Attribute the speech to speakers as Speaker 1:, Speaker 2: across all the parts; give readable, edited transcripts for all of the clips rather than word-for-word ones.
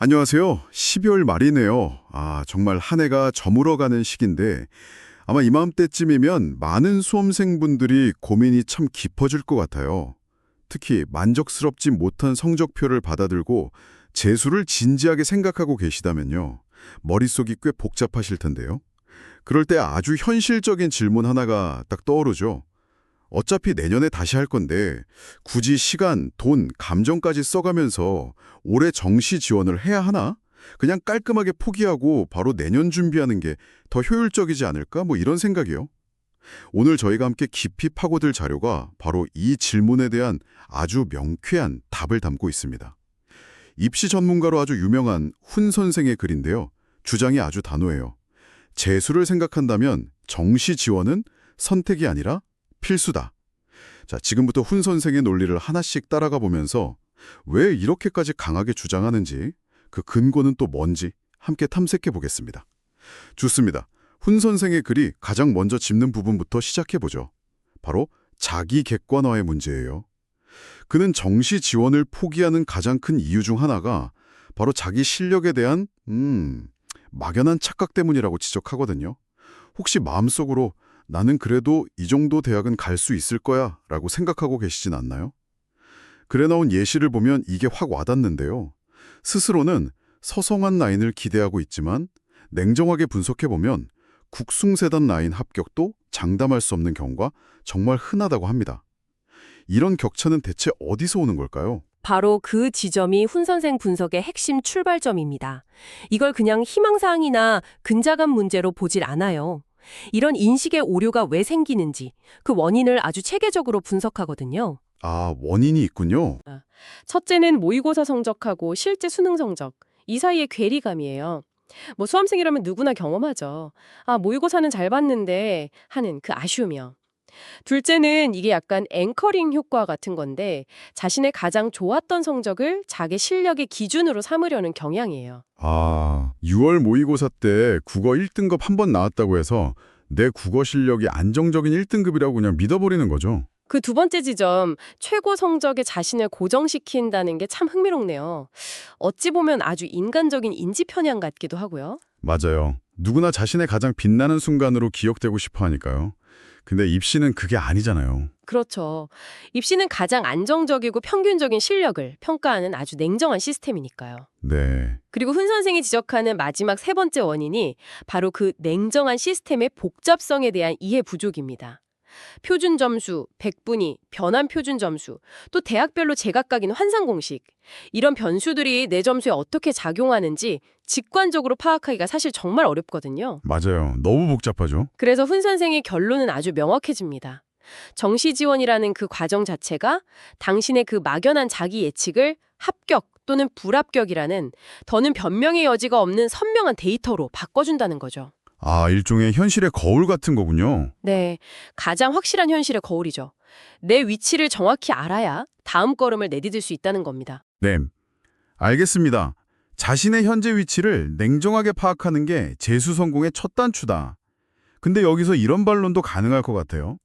Speaker 1: 안녕하세요. 12월 말이네요. 정말 한 해가 저물어가는 시기인데 아마 이맘때쯤이면 많은 수험생분들이 고민이 참 깊어질 것 같아요. 특히 만족스럽지 못한 성적표를 받아들고 재수를 진지하게 생각하고 계시다면요. 머릿속이 꽤 복잡하실 텐데요. 그럴 때 아주 현실적인 질문 하나가 딱 떠오르죠. 어차피 내년에 다시 할 건데 굳이 시간, 돈, 감정까지 써가면서 올해 정시 지원을 해야 하나? 그냥 깔끔하게 포기하고 바로 내년 준비하는 게 더 효율적이지 않을까? 이런 생각이요. 오늘 저희가 함께 깊이 파고들 자료가 바로 이 질문에 대한 아주 명쾌한 답을 담고 있습니다. 입시 전문가로 아주 유명한 훈 선생의 글인데요. 주장이 아주 단호해요. 재수를 생각한다면 정시 지원은 선택이 아니라 필수다. 자, 지금부터 훈 선생의 논리를 하나씩 따라가 보면서 왜 이렇게까지 강하게 주장하는지, 그 근거는 또 뭔지 함께 탐색해 보겠습니다. 좋습니다. 훈 선생의 글이 가장 먼저 짚는 부분부터 시작해 보죠. 바로 자기 객관화의 문제예요. 그는 정시 지원을 포기하는 가장 큰 이유 중 하나가 바로 자기 실력에 대한 막연한 착각 때문이라고 지적하거든요. 혹시 마음속으로 나는 그래도 이 정도 대학은 갈 수 있을 거야 라고 생각하고 계시진 않나요? 글에 나온 예시를 보면 이게 확 와닿는데요. 스스로는 서성한 라인을 기대하고 있지만 냉정하게 분석해보면 국숭세단 라인 합격도 장담할 수 없는 경우가 정말 흔하다고 합니다. 이런 격차는 대체 어디서 오는 걸까요?
Speaker 2: 바로 그 지점이 훈 선생 분석의 핵심 출발점입니다. 이걸 그냥 희망사항이나 근자감 문제로 보질 않아요. 이런 인식의 오류가 왜 생기는지 그 원인을 아주 체계적으로 분석하거든요.
Speaker 1: 원인이 있군요.
Speaker 2: 첫째는 모의고사 성적하고 실제 수능 성적, 이 사이의 괴리감이에요. 수험생이라면 누구나 경험하죠. 모의고사는 잘 봤는데 하는 그 아쉬움이요. 둘째는 이게 약간 앵커링 효과 같은 건데 자신의 가장 좋았던 성적을 자기 실력의 기준으로 삼으려는 경향이에요.
Speaker 1: 6월 모의고사 때 국어 1등급 한 번 나왔다고 해서 내 국어 실력이 안정적인 1등급이라고 그냥 믿어버리는 거죠.
Speaker 2: 그 두 번째 지점, 최고 성적에 자신을 고정시킨다는 게 참 흥미롭네요. 어찌 보면 아주 인간적인 인지 편향 같기도 하고요.
Speaker 1: 맞아요. 누구나 자신의 가장 빛나는 순간으로 기억되고 싶어 하니까요. 근데 입시는 그게 아니잖아요.
Speaker 2: 그렇죠. 입시는 가장 안정적이고 평균적인 실력을 평가하는 아주 냉정한 시스템이니까요.
Speaker 1: 네.
Speaker 2: 그리고 훈 선생이 지적하는 마지막 세 번째 원인이 바로 그 냉정한 시스템의 복잡성에 대한 이해 부족입니다. 표준 점수, 백분위, 변환 표준 점수, 또 대학별로 제각각인 환산 공식. 이런 변수들이 내 점수에 어떻게 작용하는지 직관적으로 파악하기가 사실 정말 어렵거든요.
Speaker 1: 맞아요. 너무 복잡하죠.
Speaker 2: 그래서 훈 선생의 결론은 아주 명확해집니다. 정시 지원이라는 그 과정 자체가 당신의 그 막연한 자기 예측을 합격 또는 불합격이라는 더는 변명의 여지가 없는 선명한 데이터로 바꿔준다는 거죠.
Speaker 1: 일종의 현실의 거울 같은 거군요.
Speaker 2: 네, 가장 확실한 현실의 거울이죠. 내 위치를 정확히 알아야 다음 걸음을 내디딜 수 있다는 겁니다.
Speaker 1: 네. 알겠습니다. 자신의 현재 위치를 냉정하게 파악하는 게 재수 성공의 첫 단추다. 근데 여기서 이런 반론도 가능할 것 같아요.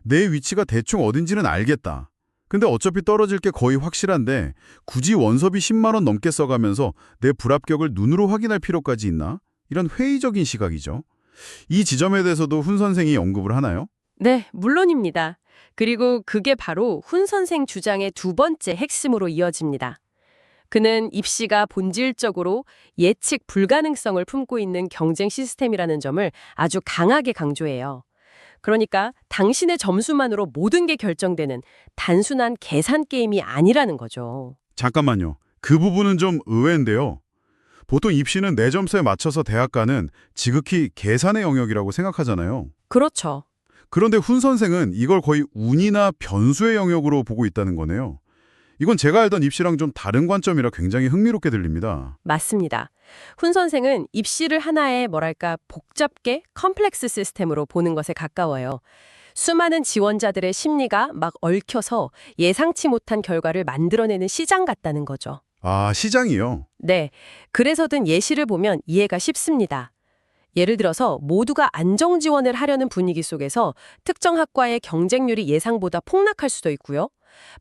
Speaker 1: 내 위치가 대충 어딘지는 알겠다. 근데 어차피 떨어질 게 거의 확실한데 굳이 원서비 10만 원 넘게 써가면서 내 불합격을 눈으로 확인할 필요까지 있나? 이런 회의적인 시각이죠. 이 지점에 대해서도 훈 선생이 언급을 하나요?
Speaker 2: 네, 물론입니다. 그리고 그게 바로 훈 선생 주장의 두 번째 핵심으로 이어집니다. 그는 입시가 본질적으로 예측 불가능성을 품고 있는 경쟁 시스템이라는 점을 아주 강하게 강조해요. 그러니까 당신의 점수만으로 모든 게 결정되는 단순한 계산 게임이 아니라는 거죠.
Speaker 1: 잠깐만요. 그 부분은 좀 의외인데요. 보통 입시는 내 점수에 맞춰서 대학 가는 지극히 계산의 영역이라고 생각하잖아요.
Speaker 2: 그렇죠.
Speaker 1: 그런데 훈 선생은 이걸 거의 운이나 변수의 영역으로 보고 있다는 거네요. 이건 제가 알던 입시랑 좀 다른 관점이라 굉장히 흥미롭게 들립니다.
Speaker 2: 맞습니다. 훈 선생은 입시를 하나의 복잡게 컴플렉스 시스템으로 보는 것에 가까워요. 수많은 지원자들의 심리가 막 얽혀서 예상치 못한 결과를 만들어내는 시장 같다는 거죠.
Speaker 1: 시장이요?
Speaker 2: 네, 그래서 든 예시를 보면 이해가 쉽습니다. 예를 들어서 모두가 안정 지원을 하려는 분위기 속에서 특정 학과의 경쟁률이 예상보다 폭락할 수도 있고요.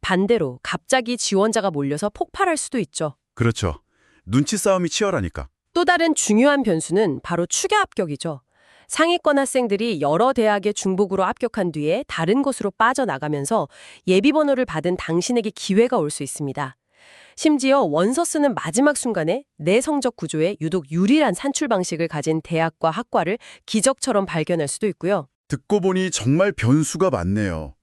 Speaker 2: 반대로 갑자기 지원자가 몰려서 폭발할 수도 있죠.
Speaker 1: 그렇죠. 눈치 싸움이 치열하니까.
Speaker 2: 또 다른 중요한 변수는 바로 추계 합격이죠. 상위권 학생들이 여러 대학에 중복으로 합격한 뒤에 다른 곳으로 빠져나가면서 예비번호를 받은 당신에게 기회가 올 수 있습니다. 심지어 원서 쓰는 마지막 순간에 내 성적 구조에 유독 유리한 산출 방식을 가진 대학과 학과를 기적처럼 발견할 수도 있고요.
Speaker 1: 듣고 보니 정말 변수가 많네요.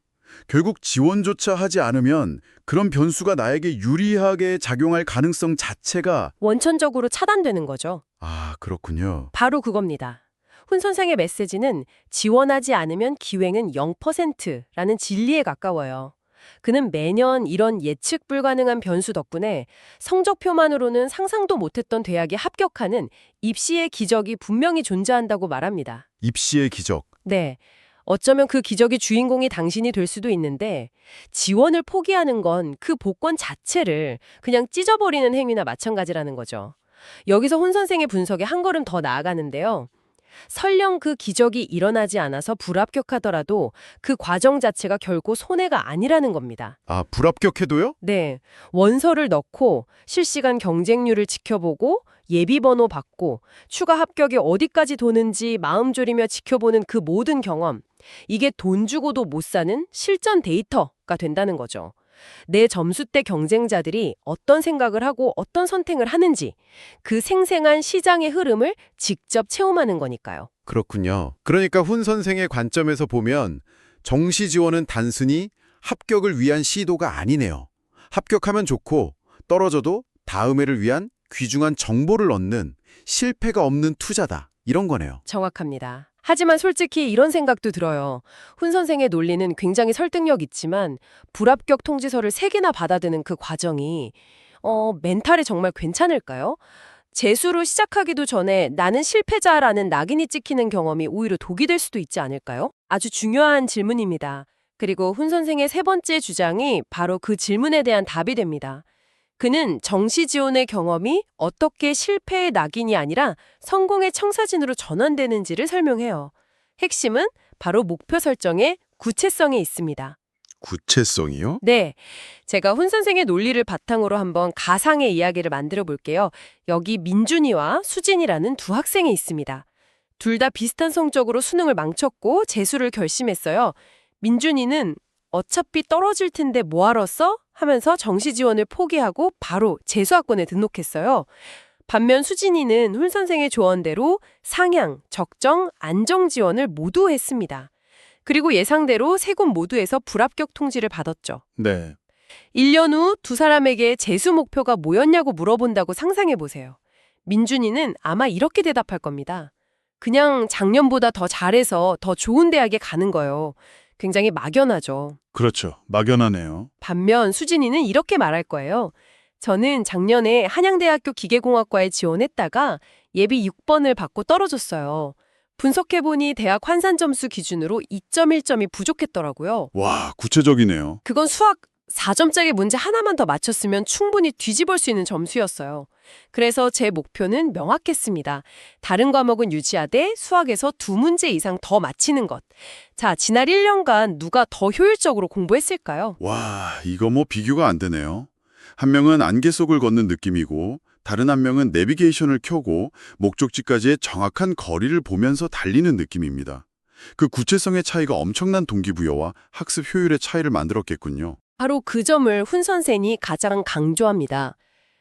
Speaker 1: 결국 지원조차 하지 않으면 그런 변수가 나에게 유리하게 작용할 가능성 자체가
Speaker 2: 원천적으로 차단되는 거죠.
Speaker 1: 아, 그렇군요.
Speaker 2: 바로 그겁니다. 훈 선생의 메시지는 지원하지 않으면 기회는 0%라는 진리에 가까워요. 그는 매년 이런 예측 불가능한 변수 덕분에 성적표만으로는 상상도 못했던 대학에 합격하는 입시의 기적이 분명히 존재한다고 말합니다.
Speaker 1: 입시의 기적.
Speaker 2: 네. 어쩌면 그 기적의 주인공이 당신이 될 수도 있는데 지원을 포기하는 건 그 복권 자체를 그냥 찢어버리는 행위나 마찬가지라는 거죠. 여기서 훈 선생의 분석에 한 걸음 더 나아가는데요. 설령 그 기적이 일어나지 않아서 불합격하더라도 그 과정 자체가 결코 손해가 아니라는 겁니다.
Speaker 1: 아, 불합격해도요?
Speaker 2: 네, 원서를 넣고 실시간 경쟁률을 지켜보고 예비번호 받고 추가 합격이 어디까지 도는지 마음 졸이며 지켜보는 그 모든 경험, 이게 돈 주고도 못 사는 실전 데이터가 된다는 거죠. 내 점수대 경쟁자들이 어떤 생각을 하고 어떤 선택을 하는지 그 생생한 시장의 흐름을 직접 체험하는 거니까요.
Speaker 1: 그렇군요. 그러니까 훈 선생의 관점에서 보면 정시 지원은 단순히 합격을 위한 시도가 아니네요. 합격하면 좋고 떨어져도 다음 해를 위한 귀중한 정보를 얻는 실패가 없는 투자다. 이런 거네요.
Speaker 2: 정확합니다. 하지만 솔직히 이런 생각도 들어요. 훈 선생의 논리는 굉장히 설득력 있지만 불합격 통지서를 3개나 받아드는 그 과정이 멘탈에 정말 괜찮을까요? 재수로 시작하기도 전에 나는 실패자라는 낙인이 찍히는 경험이 오히려 독이 될 수도 있지 않을까요? 아주 중요한 질문입니다. 그리고 훈 선생의 3번째 주장이 바로 그 질문에 대한 답이 됩니다. 그는 정시 지원의 경험이 어떻게 실패의 낙인이 아니라 성공의 청사진으로 전환되는지를 설명해요. 핵심은 바로 목표 설정의 구체성에 있습니다.
Speaker 1: 구체성이요?
Speaker 2: 네, 제가 훈 선생의 논리를 바탕으로 한번 가상의 이야기를 만들어 볼게요. 여기 민준이와 수진이라는 두 학생이 있습니다. 둘 다 비슷한 성적으로 수능을 망쳤고 재수를 결심했어요. 민준이는 어차피 떨어질 텐데 뭐하러 써? 하면서 정시 지원을 포기하고 바로 재수학원에 등록했어요. 반면 수진이는 훈 선생의 조언대로 상향, 적정, 안정 지원을 모두 했습니다. 그리고 예상대로 세 곳 모두에서 불합격 통지를 받았죠.
Speaker 1: 네.
Speaker 2: 1년 후 두 사람에게 재수 목표가 뭐였냐고 물어본다고 상상해 보세요. 민준이는 아마 이렇게 대답할 겁니다. 그냥 작년보다 더 잘해서 더 좋은 대학에 가는 거예요. 굉장히 막연하죠.
Speaker 1: 그렇죠. 막연하네요.
Speaker 2: 반면 수진이는 이렇게 말할 거예요. 저는 작년에 한양대학교 기계공학과에 지원했다가 예비 6번을 받고 떨어졌어요. 분석해보니 대학 환산 점수 기준으로 2.1점이 부족했더라고요.
Speaker 1: 와, 구체적이네요.
Speaker 2: 그건 수학 4점짜리 문제 하나만 더 맞췄으면 충분히 뒤집을 수 있는 점수였어요. 그래서 제 목표는 명확했습니다. 다른 과목은 유지하되 수학에서 2문제 이상 더 맞히는 것. 자, 지난 1년간 누가 더 효율적으로 공부했을까요?
Speaker 1: 와, 이거 뭐 비교가 안 되네요. 한 명은 안개 속을 걷는 느낌이고 다른 한 명은 내비게이션을 켜고 목적지까지의 정확한 거리를 보면서 달리는 느낌입니다. 그 구체성의 차이가 엄청난 동기부여와 학습 효율의 차이를 만들었겠군요.
Speaker 2: 바로 그 점을 훈 선생이 가장 강조합니다.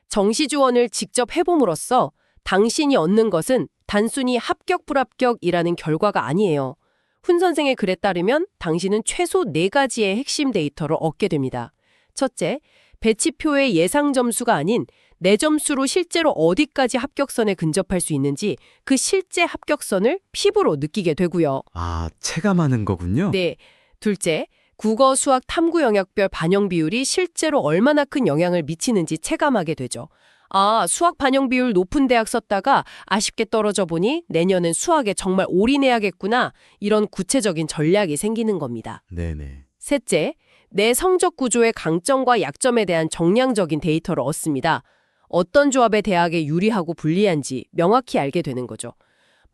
Speaker 2: 정시 지원을 직접 해봄으로써 당신이 얻는 것은 단순히 합격 불합격이라는 결과가 아니에요. 훈 선생의 글에 따르면 당신은 최소 4가지의 핵심 데이터를 얻게 됩니다. 첫째, 배치표의 예상 점수가 아닌 내 점수로 실제로 어디까지 합격선에 근접할 수 있는지 그 실제 합격선을 피부로 느끼게 되고요.
Speaker 3: 아, 체감하는 거군요.
Speaker 2: 네. 둘째, 국어, 수학, 탐구 영역별 반영 비율이 실제로 얼마나 큰 영향을 미치는지 체감하게 되죠. 아, 수학 반영 비율 높은 대학 썼다가 아쉽게 떨어져 보니 내년엔 수학에 정말 올인해야겠구나. 이런 구체적인 전략이 생기는 겁니다.
Speaker 3: 네네.
Speaker 2: 셋째, 내 성적 구조의 강점과 약점에 대한 정량적인 데이터를 얻습니다. 어떤 조합의 대학에 유리하고 불리한지 명확히 알게 되는 거죠.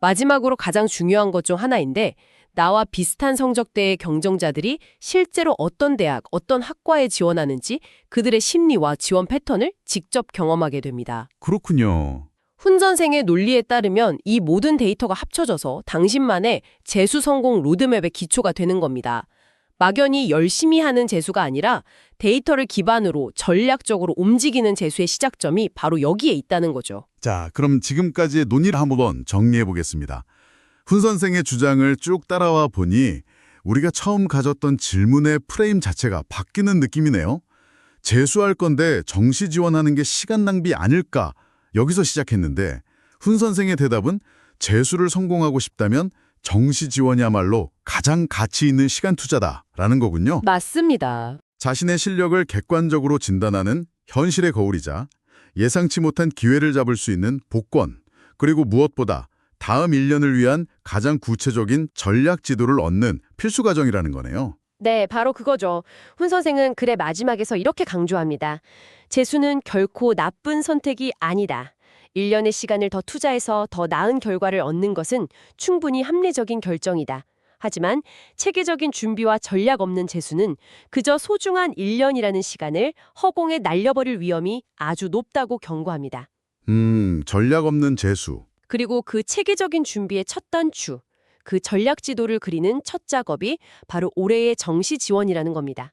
Speaker 2: 마지막으로 가장 중요한 것 중 하나인데 나와 비슷한 성적대의 경쟁자들이 실제로 어떤 대학, 어떤 학과에 지원하는지 그들의 심리와 지원 패턴을 직접 경험하게 됩니다.
Speaker 1: 그렇군요.
Speaker 2: 훈 선생의 논리에 따르면 이 모든 데이터가 합쳐져서 당신만의 재수 성공 로드맵의 기초가 되는 겁니다. 막연히 열심히 하는 재수가 아니라 데이터를 기반으로 전략적으로 움직이는 재수의 시작점이 바로 여기에 있다는 거죠.
Speaker 4: 자, 그럼 지금까지의 논의를 한번 정리해 보겠습니다. 훈 선생의 주장을 쭉 따라와 보니 우리가 처음 가졌던 질문의 프레임 자체가 바뀌는 느낌이네요. 재수할 건데 정시 지원하는 게 시간 낭비 아닐까? 여기서 시작했는데 훈 선생의 대답은 재수를 성공하고 싶다면 정시 지원이야말로 가장 가치 있는 시간 투자다라는 거군요.
Speaker 2: 맞습니다.
Speaker 4: 자신의 실력을 객관적으로 진단하는 현실의 거울이자 예상치 못한 기회를 잡을 수 있는 복권, 그리고 무엇보다 다음 1년을 위한 가장 구체적인 전략 지도를 얻는 필수 과정이라는 거네요.
Speaker 2: 네, 바로 그거죠. 훈 선생은 글의 마지막에서 이렇게 강조합니다. 재수는 결코 나쁜 선택이 아니다. 1년의 시간을 더 투자해서 더 나은 결과를 얻는 것은 충분히 합리적인 결정이다. 하지만 체계적인 준비와 전략 없는 재수는 그저 소중한 1년이라는 시간을 허공에 날려버릴 위험이 아주 높다고 경고합니다.
Speaker 4: 전략 없는 재수.
Speaker 2: 그리고 그 체계적인 준비의 첫 단추, 그 전략 지도를 그리는 첫 작업이 바로 올해의 정시 지원이라는 겁니다.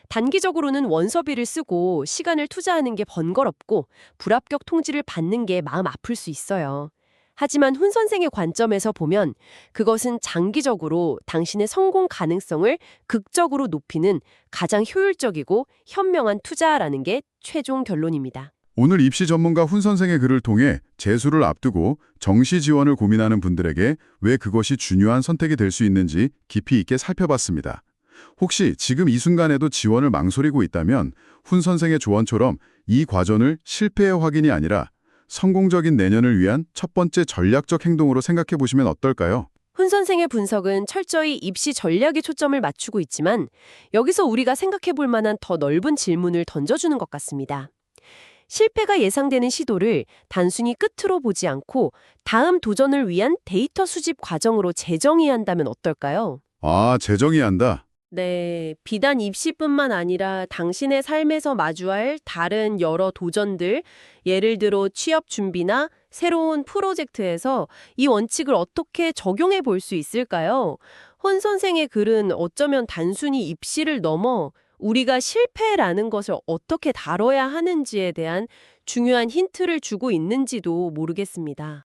Speaker 2: 단기적으로는 원서비를 쓰고 시간을 투자하는 게 번거롭고 불합격 통지를 받는 게 마음 아플 수 있어요. 하지만 훈 선생의 관점에서 보면 그것은 장기적으로 당신의 성공 가능성을 극적으로 높이는 가장 효율적이고 현명한 투자라는 게 최종 결론입니다.
Speaker 1: 오늘 입시 전문가 훈 선생의 글을 통해 재수를 앞두고 정시 지원을 고민하는 분들에게 왜 그것이 중요한 선택이 될 수 있는지 깊이 있게 살펴봤습니다. 혹시 지금 이 순간에도 지원을 망설이고 있다면 훈 선생의 조언처럼 이 과정을 실패의 확인이 아니라 성공적인 내년을 위한 첫 번째 전략적 행동으로 생각해 보시면 어떨까요?
Speaker 2: 훈 선생의 분석은 철저히 입시 전략에 초점을 맞추고 있지만 여기서 우리가 생각해 볼 만한 더 넓은 질문을 던져주는 것 같습니다. 실패가 예상되는 시도를 단순히 끝으로 보지 않고 다음 도전을 위한 데이터 수집 과정으로 재정의해야 한다면 어떨까요?
Speaker 1: 아, 재정의해야 한다.
Speaker 2: 네, 비단 입시뿐만 아니라 당신의 삶에서 마주할 다른 여러 도전들, 예를 들어 취업 준비나 새로운 프로젝트에서 이 원칙을 어떻게 적용해 볼 수 있을까요? 헌 선생의 글은 어쩌면 단순히 입시를 넘어 우리가 실패라는 것을 어떻게 다뤄야 하는지에 대한 중요한 힌트를 주고 있는지도 모르겠습니다.